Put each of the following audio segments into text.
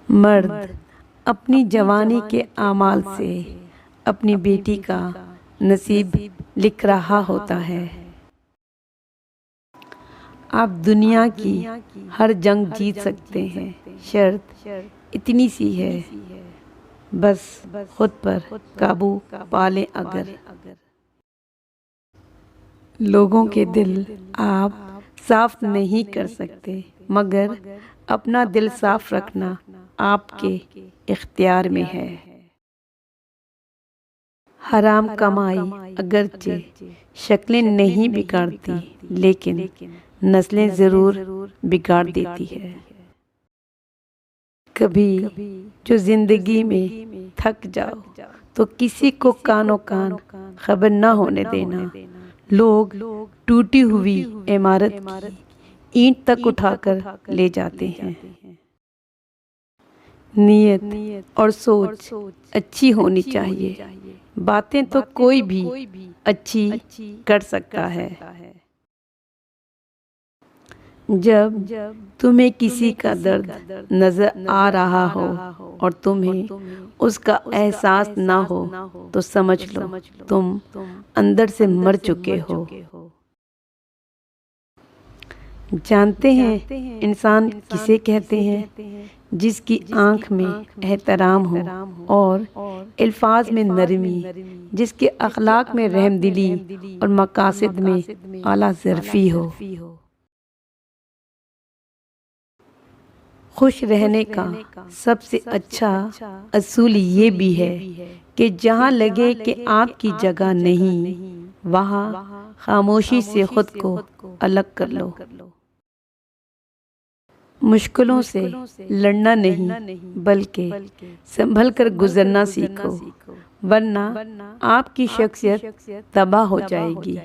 मर्द अपनी जवानी के आमाल से अपनी बेटी का नसीब लिख रहा होता है। आप दुनिया की हर जंग जीत सकते हैं, शर्त इतनी सी है, बस खुद पर काबू पा लें। अगर लोगों के दिल आप साफ नहीं कर सकते, मगर अपना दिल साफ रखना आपके इख्तियार में है। हराम कमाई अगरचे शक्लें नहीं बिगाड़ती, लेकिन नस्लें ज़रूर बिगाड़ देती है। कभी जो जिंदगी में थक जाओ तो किसी को कानो कान खबर न होने देना। लोग टूटी हुई इमारत की ईंट तक उठाकर ले जाते हैं। नीयत और सोच अच्छी होनी चाहिए। बातें तो कोई भी अच्छी कर सकता है। जब तुम्हें किसी का दर्द नजर आ रहा हो और तुम्हें उसका एहसास ना हो, तो समझ लो तुम अंदर से मर चुके हो। जानते हैं इंसान किसे कहते हैं? जिसकी आंख में एहतराम हो और अल्फाज में नरमी, जिसके अखलाक में रहमदिली और मकासद में आला ज़र्फ़ी हो। खुश रहने का सबसे अच्छा असूल ये भी है कि जहाँ लगे कि आपकी जगह नहीं, वहाँ खामोशी से खुद को अलग कर लो। मुश्किलों से लड़ना नहीं, बल्कि संभल कर गुजरना सीखो, वरना आपकी शख्सियत तबाह हो जाएगी।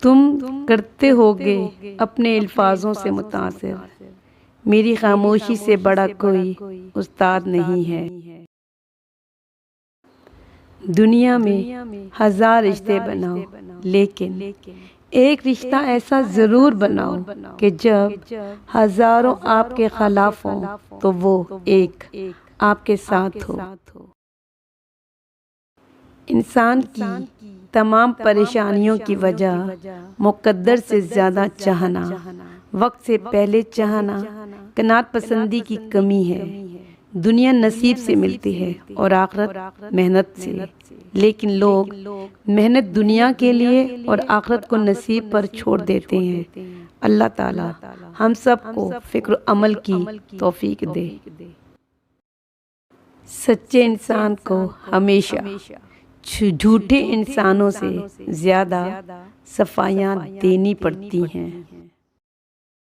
तुम करते होगे अपने अल्फाजों से मुतासिर, मेरी खामोशी से बड़ा कोई उस्ताद नहीं है। दुनिया में हजार रिश्ते बनाओ, लेकिन एक रिश्ता ऐसा जरूर बनाओ कि जब हजारों आपके खिलाफ हो तो वो एक आपके साथ हो। इंसान की तमाम परेशानियों की वजह मुकद्दर से ज़्यादा चाहना, वक्त से पहले चाहना, कनात पसंदी की कमी है। दुनिया नसीब से मिलती है और आखिरत मेहनत से, लेकिन लोग मेहनत दुनिया के लिए और आखिरत को नसीब पर छोड़ देते हैं। अल्लाह ताला हम सबको फिक्र अमल की तौफीक दे। सच्चे इंसान को हमेशा झूठे इंसानों से ज़्यादा सफाइयाँ देनी पड़ती हैं।